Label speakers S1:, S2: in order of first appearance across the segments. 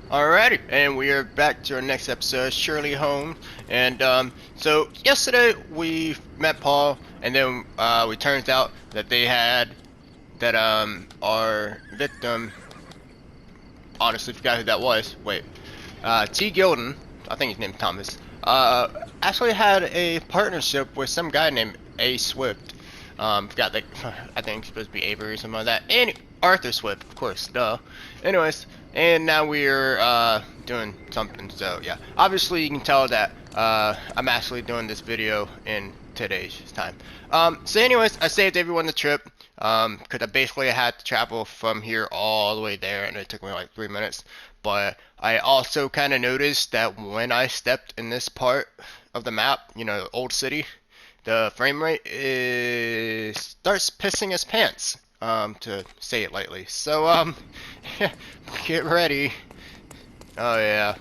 S1: Alrighty, and we are back to our next episode, Shirley Holmes. And so yesterday we met Paul, and then we turns out that they had that our victim. Honestly, forgot who that was. Wait, T. Gilden, I think his name's Thomas. Actually had a partnership with some guy named A. Swift. Forgot that. I think it's supposed to be Avery or something like that. And Arthur Swift, of course, duh. Anyways, and now we're doing something. So yeah, obviously you can tell that I'm actually doing this video in today's time. So anyways, I saved everyone the trip. Because I basically had to travel from here all the way there, and it took me like 3 minutes. But I also kind of noticed that when I stepped in this part of the map, you know, Old City, the frame rate starts pissing his pants, to say it lightly. So, get ready. Oh, yeah.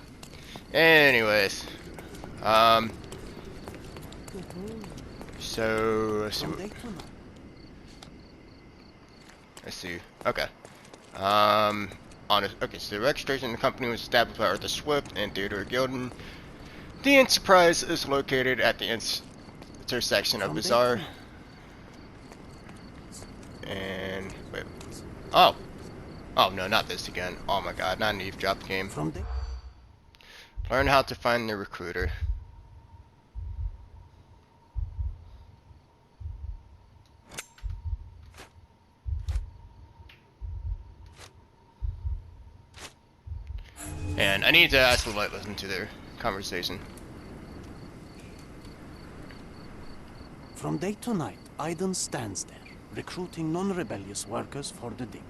S1: Anyways, um, so, let's see. Okay. Okay, so the registration of the company was established by Arthur Swift and Theodore Gilden. The enterprise is located at the intersection of Bazaar and wait. Oh, oh no, not this again. Oh my God, not an eavesdrop game. Learn how to find the recruiter. And I need to actually like listen to their conversation.
S2: From day to night, Aiden stands there, recruiting non-rebellious workers for the dig.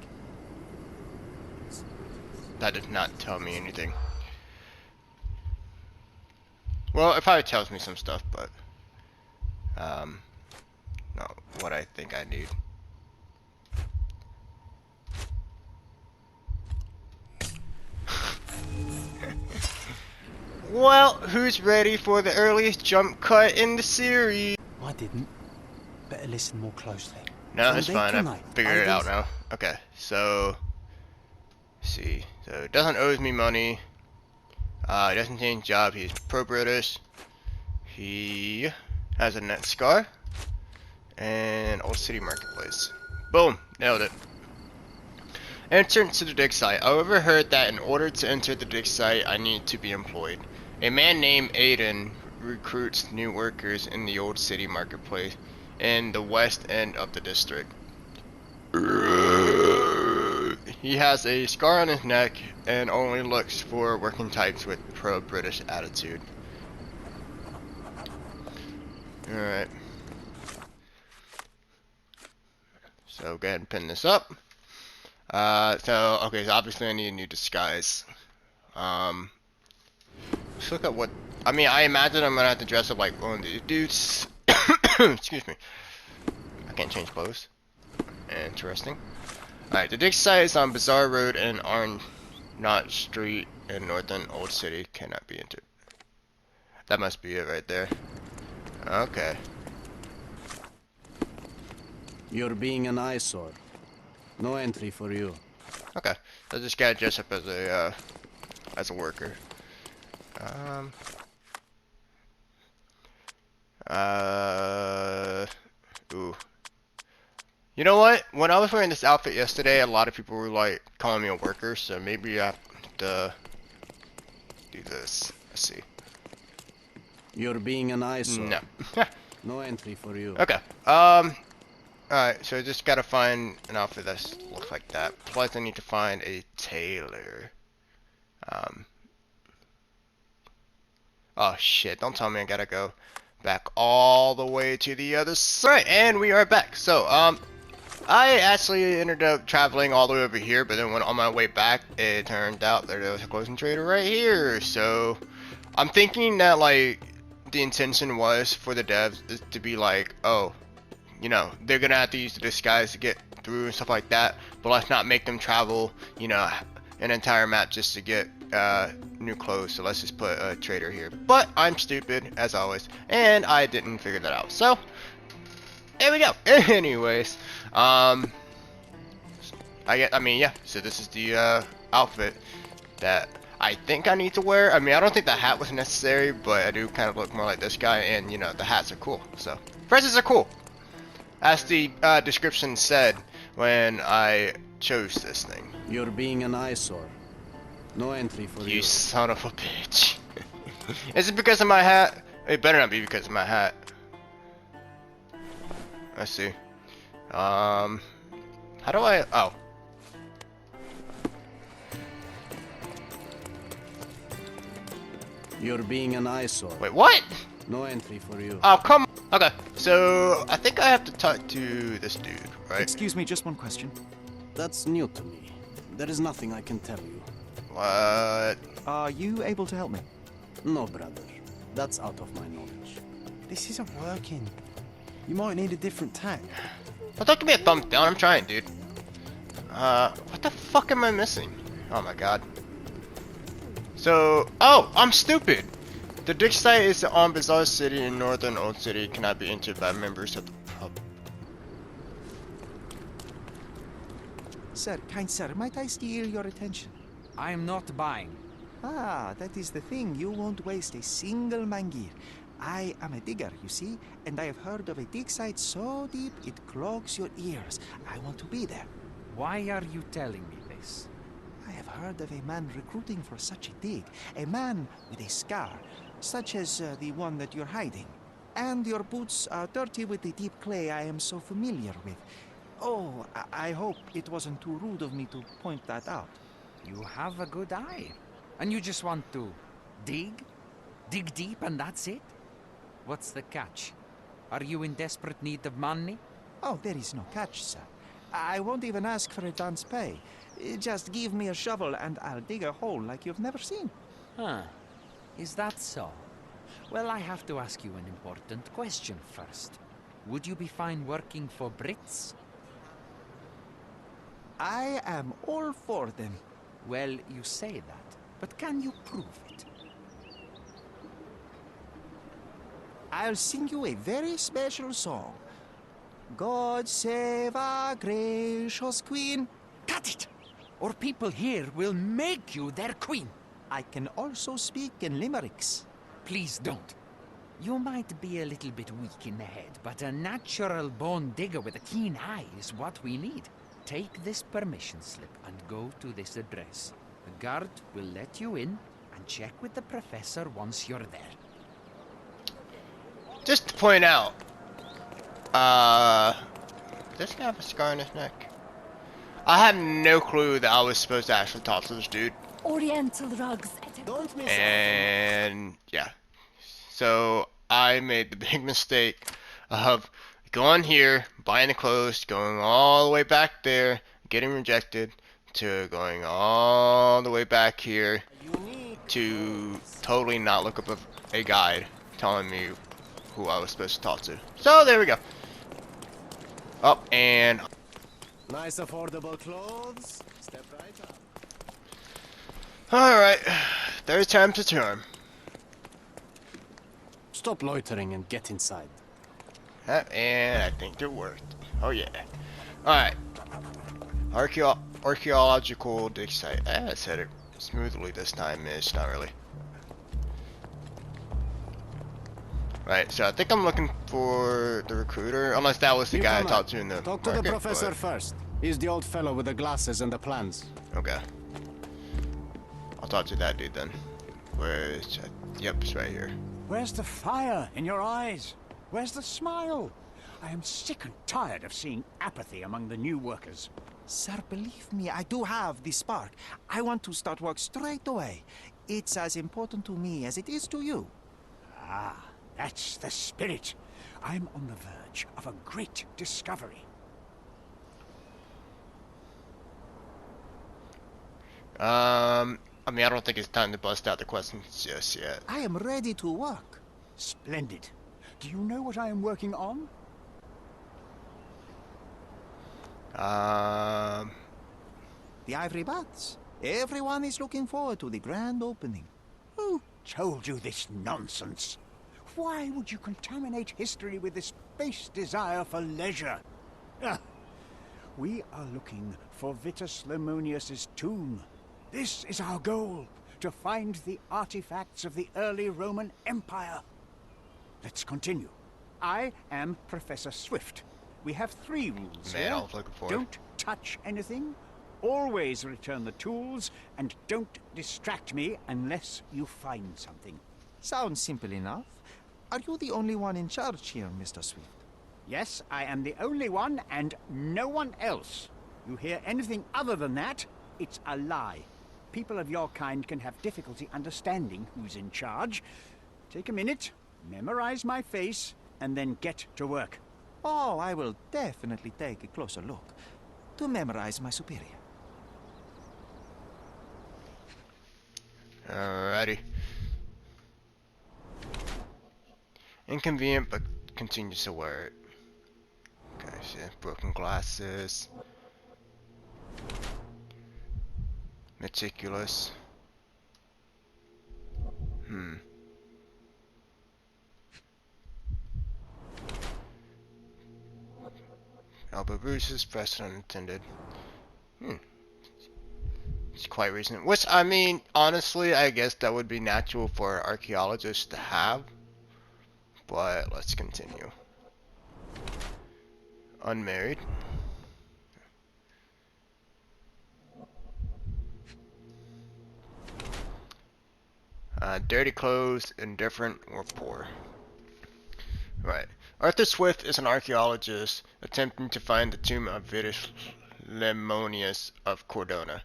S1: That did not tell me anything. Well, it probably tells me some stuff, but not what I think I need. Well, who's ready for the earliest jump cut in the series?
S2: I didn't. Better listen more closely.
S1: No,
S2: From
S1: it's
S2: day
S1: fine.
S2: to
S1: I
S2: night,
S1: figured it out
S2: Aiden's-
S1: now. Okay, so let's see. So it doesn't owe me money. He doesn't change job. He's pro-British. He has a net scar and Old City Marketplace. Boom, nailed it. Enter into the dig site. I overheard that in order to enter the dig site, I need to be employed. A man named Aiden recruits new workers in the Old City Marketplace in the west end of the district. He has a scar on his neck and only looks for working types with pro-British attitude. Alright. So go ahead and pin this up. Okay, so obviously I need a new disguise. Let's look at what, I mean, I imagine I'm gonna have to dress up like one of these dudes. Excuse me. I can't change clothes. Interesting. Alright, the dig site is on Bazaar Road and Arnott Street in northern Old City. Cannot be entered. That must be it right there. Okay.
S2: You're being an eyesore. No entry for you.
S1: Okay. So I just gotta dress up as a worker. Ooh. You know what? When I was wearing this outfit yesterday, a lot of people were like calling me a worker, so maybe I have to do this. Let's see.
S2: You're being an eyesore.
S1: No.
S2: No entry for you.
S1: Okay. Alright, so I just gotta find an outfit that looks like that. Plus I need to find a tailor. Oh shit, don't tell me I gotta go back all the way to the other side. Right, and we are back. So, I actually ended up traveling all the way over here, but then when on my way back, it turned out that there was a closing trader right here. So, I'm thinking that, like, the intention was for the devs is to be like, oh, you know, they're gonna have to use the disguise to get through and stuff like that, but let's not make them travel, you know, an entire map just to get new clothes, so let's just put a trader here. But I'm stupid, as always, and I didn't figure that out. So, there we go. Anyways, I mean, yeah, so this is the outfit that I think I need to wear. I mean, I don't think the hat was necessary, but I do kind of look more like this guy, and you know, the hats are cool. So, presents are cool, as the description said when I chose this thing.
S2: You're being an eyesore. No entry for you.
S1: You son of a bitch. Is it because of my hat? It better not be because of my hat. Let's see. How do I? Oh.
S2: You're being an eyesore.
S1: Wait, what?
S2: No entry for you.
S1: Oh, come on. Okay, so I think I have to talk to this dude, right?
S3: Excuse me, just one question.
S2: That's new to me. There is nothing I can tell you.
S1: What?
S3: Are you able to help me?
S2: No, brother. That's out of my knowledge.
S3: This isn't working. You might need a different tack.
S1: Well, don't give me a thumbs down. I'm trying, dude. What the fuck am I missing? Oh my god. So, oh, I'm stupid. The dig site is on Bazaar City in northern Old City. Cannot be entered by members of the public.
S3: Sir, kind sir, might I steal your attention?
S4: I am not buying.
S3: Ah, that is the thing. You won't waste a single mangir. I am a digger, you see, and I have heard of a dig site so deep it clogs your ears. I want to be there.
S4: Why are you telling me this?
S3: I have heard of a man recruiting for such a dig. A man with a scar, such as the one that you're hiding. And your boots are dirty with the deep clay I am so familiar with. Oh, I hope it wasn't too rude of me to point that out.
S4: You have a good eye. And you just want to dig? Dig deep and that's it? What's the catch? Are you in desperate need of money?
S3: Oh, there is no catch, sir. I won't even ask for advance pay. Just give me a shovel and I'll dig a hole like you've never seen.
S4: Huh. Is that so? Well, I have to ask you an important question first. Would you be fine working for Brits?
S3: I am all for them.
S4: Well, you say that, but can you prove it?
S3: I'll sing you a very special song. God save our gracious queen.
S4: Cut it! Or people here will make you their queen.
S3: I can also speak in limericks.
S4: Please don't. You might be a little bit weak in the head, but a natural born digger with a keen eye is what we need. Take this permission slip and go to this address. The guard will let you in and check with the professor once you're there.
S1: Just to point out, does this guy have a scar on his neck? I had no clue that I was supposed to actually talk to this dude.
S5: Oriental rugs.
S2: Don't miss
S1: And yeah, so I made the big mistake of going here, buying the clothes, going all the way back there, getting rejected, to going all the way back here to totally not look up a guide telling me who I was supposed to talk to. So there we go. Up and
S2: Nice affordable clothes. Step right up.
S1: alright, third time to charm.
S2: Stop loitering and get inside.
S1: And I think it worked. Oh yeah. Alright. Archaeological dig site. I said it smoothly this time, it's not really. Right, so I think I'm looking for the recruiter, unless that was the guy I
S2: Newcomer,
S1: talked to in the
S2: Talk to
S1: market,
S2: the professor
S1: but-
S2: first. He's the old fellow with the glasses and the plans.
S1: Okay. I'll talk to that dude then. Where is it? Yep, it's right here.
S6: Where's the fire in your eyes? Where's the smile? I am sick and tired of seeing apathy among the new workers.
S3: Sir, believe me, I do have the spark. I want to start work straight away. It's as important to me as it is to you.
S6: Ah, that's the spirit. I'm on the verge of a great discovery.
S1: I mean, I don't think it's time to bust out the questions just yet.
S3: I am ready to work.
S6: Splendid. Do you know what I am working on?
S3: The ivory baths. Everyone is looking forward to the grand opening.
S6: Who told you this nonsense? Why would you contaminate history with this base desire for leisure? Ah, we are looking for Vitus Lemonius's tomb. This is our goal, to find the artifacts of the early Roman Empire. Let's continue. I am Professor Swift. We have 3 rules
S1: Man,
S6: here.
S1: I was looking for it.
S6: Don't touch anything, always return the tools, and don't distract me unless you find something.
S3: Sounds simple enough. Are you the only one in charge here, Mr. Swift?
S6: Yes, I am the only one and no one else. You hear anything other than that, it's a lie. People of your kind can have difficulty understanding who's in charge. Take a minute, memorize my face, and then get to work.
S3: Oh, I will definitely take a closer look to memorize my superior.
S1: Alrighty. Inconvenient, but continues to wear it. Okay, shit. Broken glasses. Meticulous. Elbow bruises, pressed unintended. It's quite recent. Which, I mean, honestly, I guess that would be natural for archaeologists to have. But let's continue. Unmarried. Dirty clothes, indifferent, or poor. Right. Arthur Swift is an archaeologist attempting to find the tomb of Vitus Lemonius of Cordona.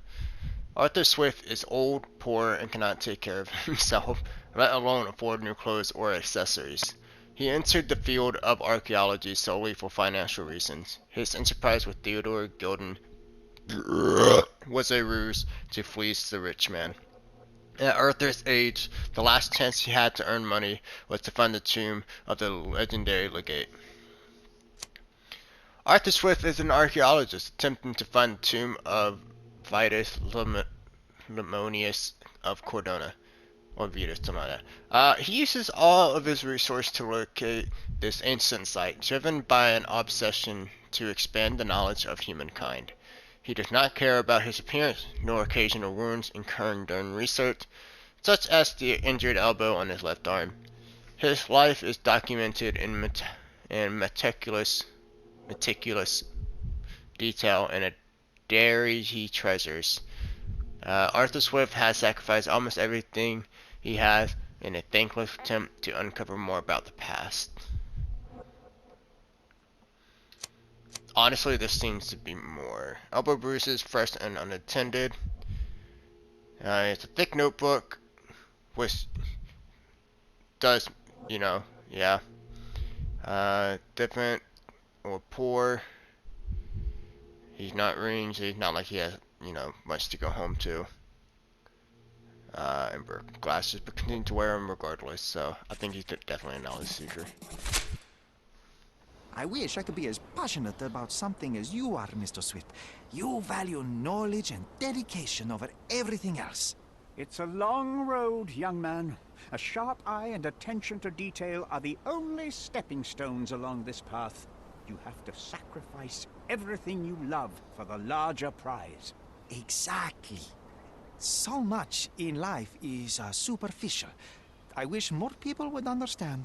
S1: Arthur Swift is old, poor, and cannot take care of himself, let alone afford new clothes or accessories. He entered the field of archaeology solely for financial reasons. His enterprise with Theodore Gilden was a ruse to fleece the rich man. At Arthur's age, the last chance he had to earn money was to find the tomb of the legendary legate. Arthur Swift is an archaeologist attempting to find the tomb of Vitus Lemonius of Cordona. Or Vitus, something like that. He uses all of his resources to locate this ancient site, driven by an obsession to expand the knowledge of humankind. He does not care about his appearance, nor occasional wounds incurred during research, such as the injured elbow on his left arm. His life is documented in meticulous detail in a diary he treasures. Arthur Swift has sacrificed almost everything he has in a thankless attempt to uncover more about the past. Honestly, this seems to be more. Elbow bruises, fresh and unattended. It's a thick notebook, which does, you know, yeah. Different or poor. He's not rings. He's not like he has, you know, much to go home to. And broken glasses, but continue to wear them regardless. So I think he's definitely a knowledge seeker.
S3: I wish I could be as passionate about something as you are, Mr. Swift. You value knowledge and dedication over everything else.
S6: It's a long road, young man. A sharp eye and attention to detail are the only stepping stones along this path. You have to sacrifice everything you love for the larger prize.
S3: Exactly. So much in life is superficial. I wish more people would understand.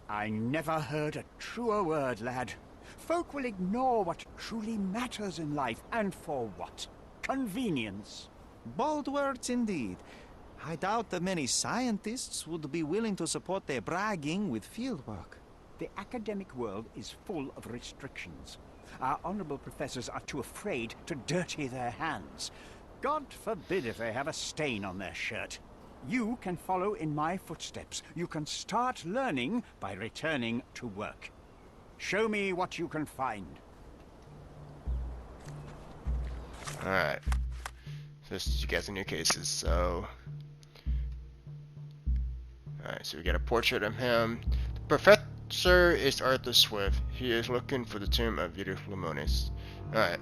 S6: I never heard a truer word, lad. Folk will ignore what truly matters in life, and for what? Convenience.
S3: Bold words indeed. I doubt that many scientists would be willing to support their bragging with fieldwork.
S6: The academic world is full of restrictions. Our honorable professors are too afraid to dirty their hands. God forbid if they have a stain on their shirt. You can follow in my footsteps. You can start learning by returning to work. Show me what you can find.
S1: Alright. So this is you guys' new cases, so... Alright, so we got a portrait of him. The professor is Arthur Swift. He is looking for the tomb of Vitus Lemonius. Alright.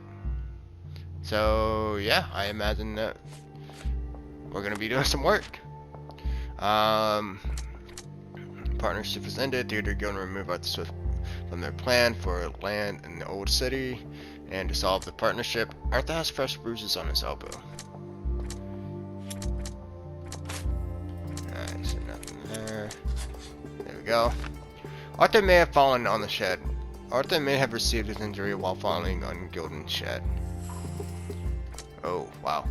S1: So, yeah, I imagine that we're gonna be doing some work. Partnership has ended. Theodore going to remove Arthur Swift from their plan for land in the old city and dissolve the partnership. Arthur has fresh bruises on his elbow. we go. Arthur may have fallen on the shed. Arthur may have received his injury while falling on Gilden's shed. Oh, wow.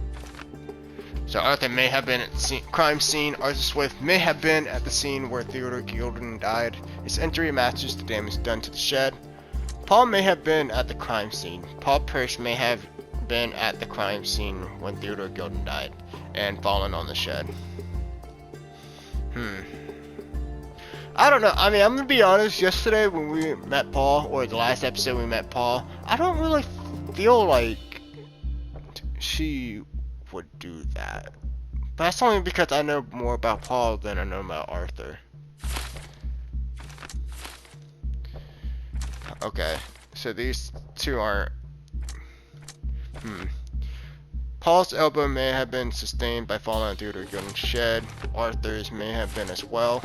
S1: So Arthur may have been at the crime scene. Arthur Swift may have been at the scene where Theodore Gilden died. His injury matches the damage done to the shed. Paul may have been at the crime scene. Paul Pierce may have been at the crime scene when Theodore Gilden died and fallen on the shed. I don't know. I mean, I'm gonna be honest. Yesterday when we met Paul, or the last episode we met Paul, I don't really feel like she would do that. But that's only because I know more about Paul than I know about Arthur. Okay, so these two aren't. Paul's elbow may have been sustained by falling on Theodore Gilden's shed. Arthur's may have been as well.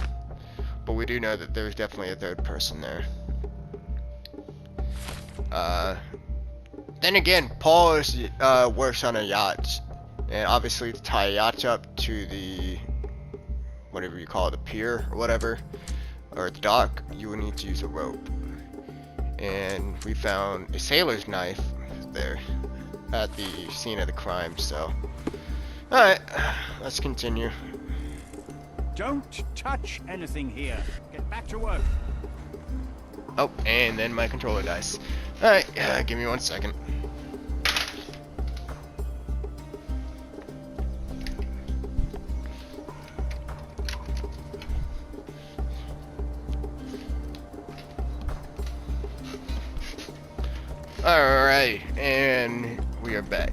S1: But we do know that there's definitely a third person there. Then again, Paul works on a yacht. And obviously to tie a yacht up to the, whatever you call it, the pier or whatever, or the dock, you would need to use a rope. And we found a sailor's knife there at the scene of the crime, so. Alright, let's continue.
S6: Don't touch anything here. Get back to work.
S1: Oh, and then my controller dies. Alright, give me 1 second. Alright, and we are back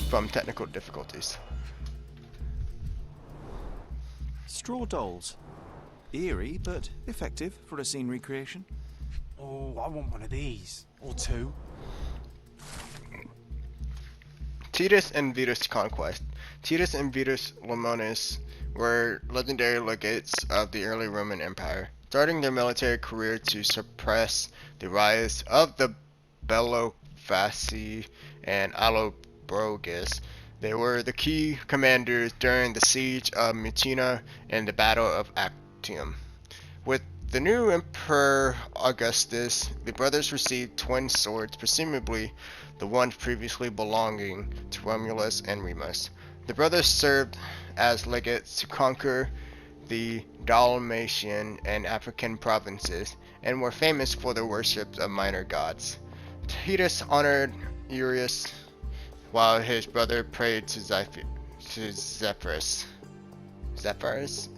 S1: from technical difficulties.
S2: Straw dolls. Eerie, but effective for a scene recreation.
S5: Oh, I want one of these. Or two.
S1: Titus and Vetus Conquest. Titus and Vetus Lemonis were legendary legates of the early Roman Empire, starting their military career to suppress the rise of the Bellovaci and Allobroges. They were the key commanders during the siege of Mutina and the Battle of Actium. With the new Emperor Augustus, the brothers received twin swords, presumably the ones previously belonging to Romulus and Remus. The brothers served as legates to conquer the Dalmatian and African provinces, and were famous for their worship of minor gods. Titus honored Urius, while his brother prayed to Zephyrus. Zephyrus?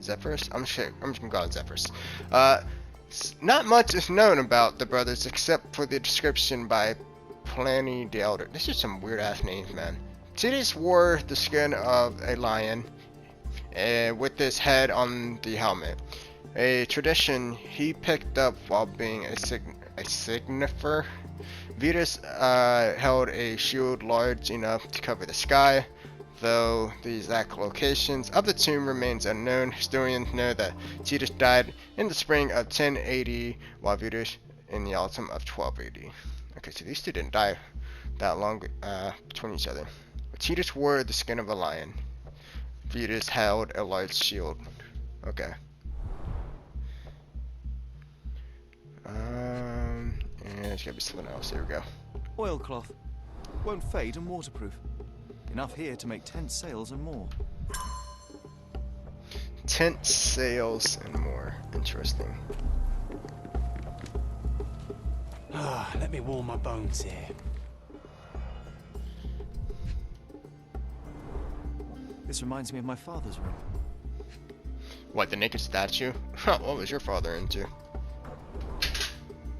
S1: I'm just gonna call it Zephyrus. Not much is known about the brothers except for the description by Pliny the Elder. This is some weird ass names, man. Titus wore the skin of a lion with his head on the helmet. A tradition he picked up while being a signifer. Vetus held a shield large enough to cover the sky, though the exact locations of the tomb remains unknown. Historians know that Titus died in the spring of 1080, while Vetus in the autumn of 1280. Okay, so these two didn't die that long between each other. Titus wore the skin of a lion. Vetus held a large shield. Okay. And there's gotta be something else. Here we go.
S2: Oilcloth. Won't fade and waterproof. Enough here to make tent sails and more.
S1: Tent sails and more. Interesting.
S5: Let me warm my bones here.
S2: This reminds me of my father's room.
S1: What, the naked statue? What was your father into?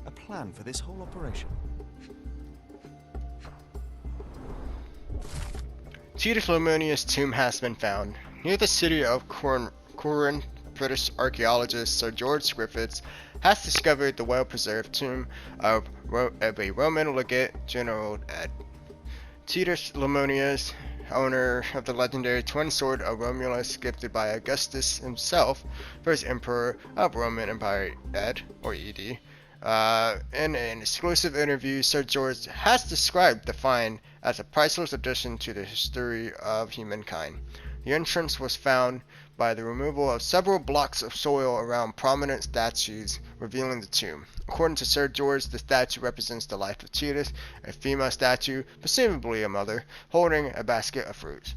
S2: A plan for this whole operation.
S1: Titus Lamonius' tomb has been found. Near the city of Corinth, British archaeologist Sir George Griffiths has discovered the well-preserved tomb of a Roman legate general Ed. Titus Lamonius, owner of the legendary twin sword of Romulus gifted by Augustus himself, first emperor of Roman Empire Ed, or ED. In an exclusive interview, Sir George has described the find as a priceless addition to the history of humankind. The entrance was found by the removal of several blocks of soil around prominent statues, revealing the tomb. According to Sir George, the statue represents the life of Titus, a female statue, presumably a mother, holding a basket of fruits.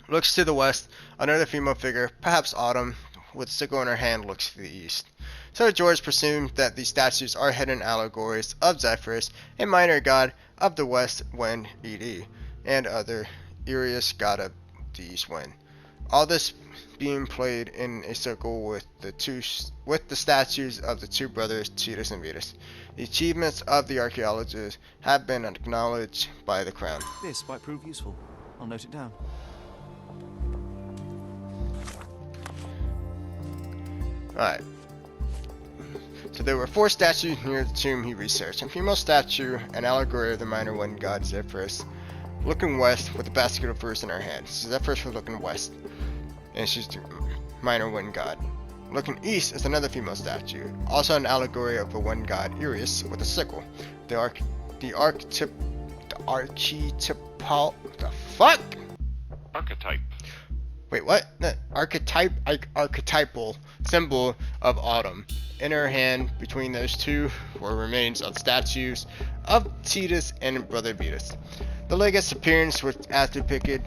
S1: Looks to the west, another female figure, perhaps Autumn, with a sickle in her hand, looks to the east. Sir George presumed that these statues are hidden allegories of Zephyrus, a minor god of the west wind, ED, and other Eris, god of the east wind. All this being played in a circle with the statues of the two brothers Titus and Vetus. The achievements of the archaeologists have been acknowledged by the crown.
S3: This might prove useful. I'll note it down.
S1: Alright. So there were 4 statues near the tomb he researched. A female statue, an allegory of the minor wind god Zephyrus, looking west with a basket of fruits in her hand. So Zephyrus was looking west, and she's the minor wind god. Looking east is another female statue, also an allegory of the wind god Eris with a sickle. The
S7: Archetype.
S1: Wait, what? The archetypal symbol of autumn. In her hand, between those two, were remains of statues of Titus and brother Vetus. The legate's appearance was as depicted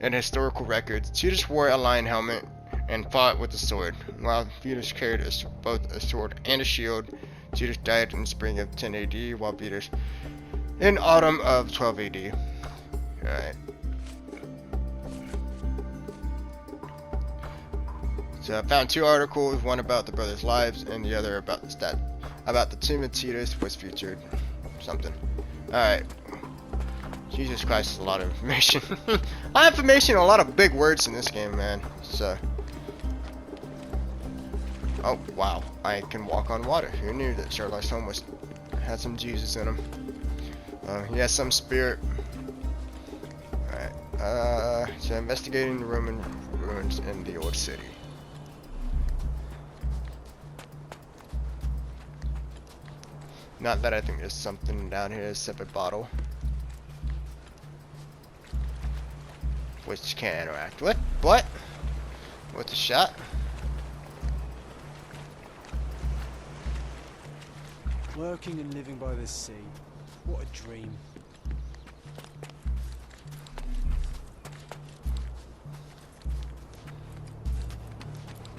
S1: in historical records. Titus wore a lion helmet and fought with a sword, while Vetus carried both a sword and a shield. Titus died in spring of 10 AD, while Vetus in autumn of 12 AD. Alright. So I found 2 articles, one about the brothers' lives and the other about the tomb of Titus was featured something. Alright. Jesus Christ, is a lot of information. A lot of information, a lot of big words in this game, man. So oh wow, I can walk on water. Who knew that Sherlock Holmes had some Jesus in him? He has some spirit. Alright. So investigating the Roman ruins in the old city. Not that I think there's something down here except a bottle, which can interact with. What? With a shot?
S5: Working and living by the sea. What a dream.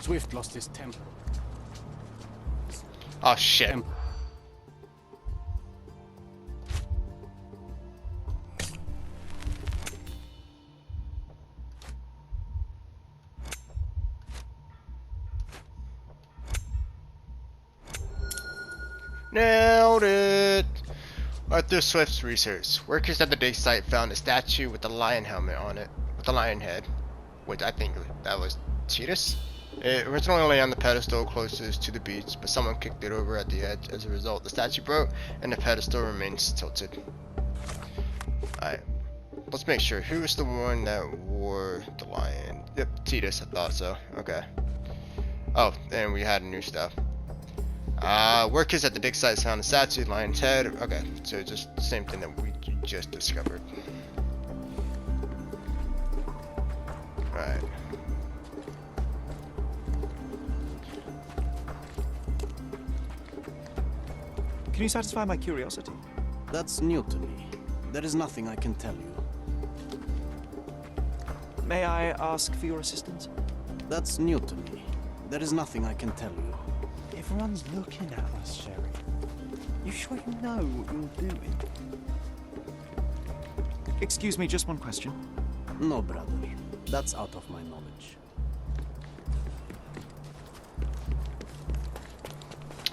S2: Swift lost his temper.
S1: Oh shit. Nailed it! Arthur Swift's research. Workers at the dig site found a statue with a lion helmet on it, with a lion head, which I think that was Titus. It originally lay on the pedestal closest to the beach, but someone kicked it over at the edge. As a result, the statue broke and the pedestal remains tilted. Alright, let's make sure. Who was the one that wore the lion? Yep, Titus, I thought so. Okay. Oh, and we had new stuff. Workers at the dig site found a statue, lion's head. Okay, so just the same thing that we just discovered. Alright.
S3: Can you satisfy my curiosity?
S2: That's new to me. There is nothing I can tell you.
S3: May I ask for your assistance?
S2: That's new to me. There is nothing I can tell you.
S5: Everyone's looking at us, Sherry. You sure you know what you're doing?
S3: Excuse me, just one question.
S2: No, brother. That's out of my knowledge.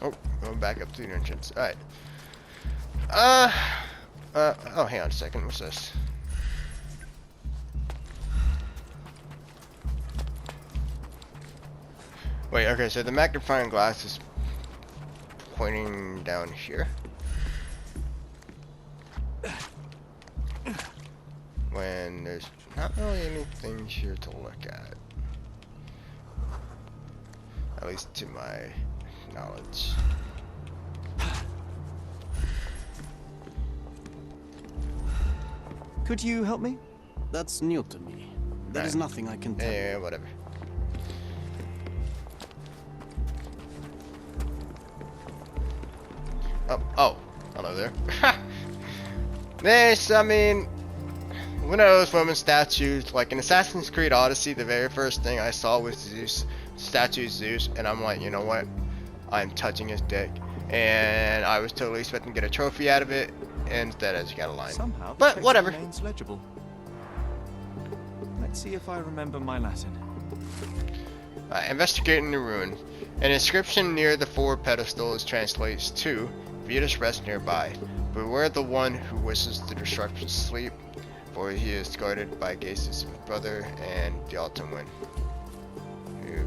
S1: Oh, going back up to the entrance. Alright. Oh, hang on a second. What's this? Wait, okay, so the magnifying glass is pointing down here. When there's not really anything here to look at. At least to my knowledge.
S3: Could you help me?
S2: That's new to me. There is nothing I can tell.
S1: Yeah, whatever. Oh, hello there. This, I mean, one of those women statues, like in Assassin's Creed Odyssey, the very first thing I saw was Zeus, statue Zeus, and I'm like, you know what? I'm touching his dick. And I was totally expecting to get a trophy out of it, and instead I just got a line.
S8: Somehow, the
S1: But
S8: text
S1: whatever.
S8: remains legible. Let's see if I remember my Latin.
S1: Investigating the ruin. An inscription near the forward pedestals translates to, Vetus rests nearby. Beware the one who wishes the destruction sleep, for he is guarded by Gase's brother and the autumn wind.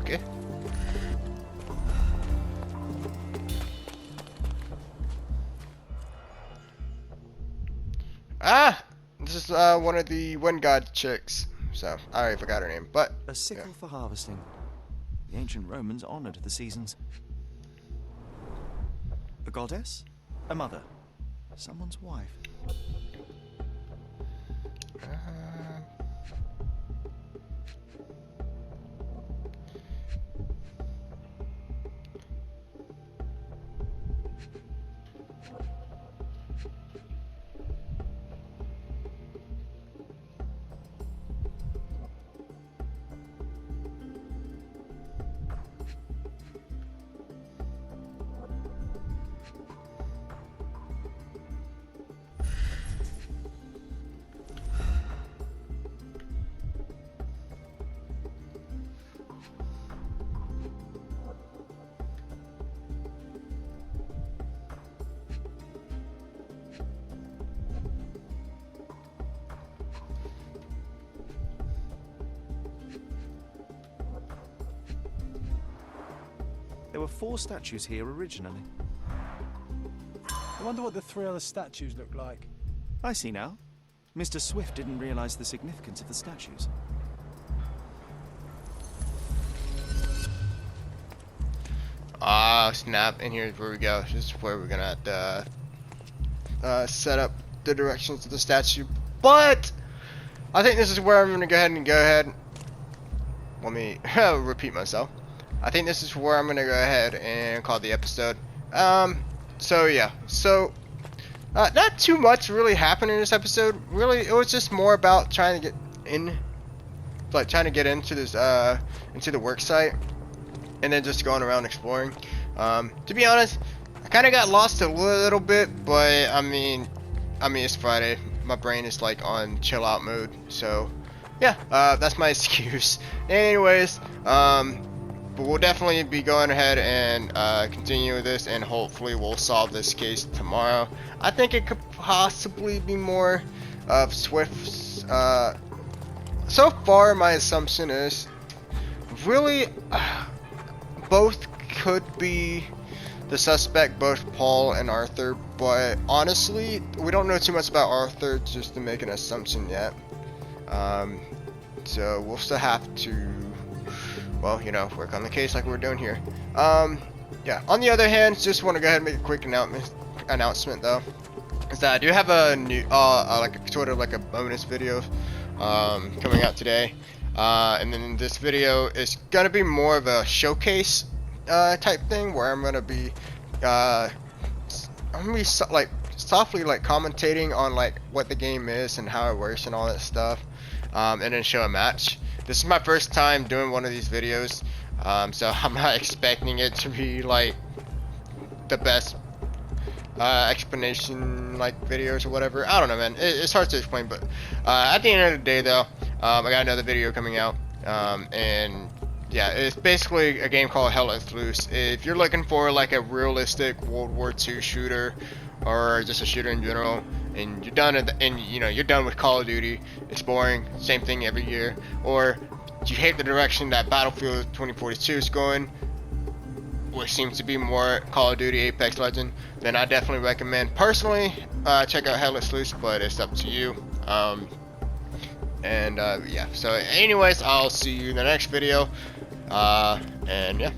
S1: Okay. Ah! This is one of the wind god chicks. So, I already forgot her name, but...
S8: A sickle for harvesting. The ancient Romans honored the seasons. A goddess? A mother? Someone's wife? There were 4 statues here originally.
S5: I wonder what the 3 other statues look like.
S8: I see now. Mr. Swift didn't realize the significance of the statues.
S1: Ah, snap, and here's where we go. This is where we're gonna have to set up the directions of the statue. But I think this is where I'm gonna go ahead. Let me repeat myself. I think this is where I'm gonna go ahead and call the episode. So yeah, so not too much really happened in this episode. Really, it was just more about trying to get in, like trying to get into this into the work site, and then just going around exploring. To be honest, I kind of got lost a little bit, but I mean it's Friday. My brain is like on chill out mode, so yeah, that's my excuse. Anyways, but we'll definitely be going ahead and continue with this, and hopefully we'll solve this case tomorrow. I think it could possibly be more of Swift's. So far, my assumption is really both could be the suspect, both Paul and Arthur. But honestly, we don't know too much about Arthur just to make an assumption yet. So we'll still have to, well, you know, work on the case like we're doing here. Yeah. On the other hand, just want to go ahead and make a quick announcement though, is that I do have a new, like a sort of like a bonus video, coming out today. And then this video is gonna be more of a showcase, type thing where I'm gonna be like softly like commentating on like what the game is and how it works and all that stuff, and then show a match. This is my first time doing one of these videos, so I'm not expecting it to be like the best explanation like videos or whatever. I don't know, man. It's hard to explain, but at the end of the day though, I got another video coming out, and yeah, it's basically a game called Hell Let Loose. If you're looking for like a realistic World War II shooter, or just a shooter in general, and you're done you're done with Call of Duty, it's boring, same thing every year, or you hate the direction that Battlefield 2042 is going, which seems to be more Call of Duty Apex Legend, then I definitely recommend personally check out Hell Let Loose, but it's up to you. Yeah, so anyways, I'll see you in the next video, and yeah.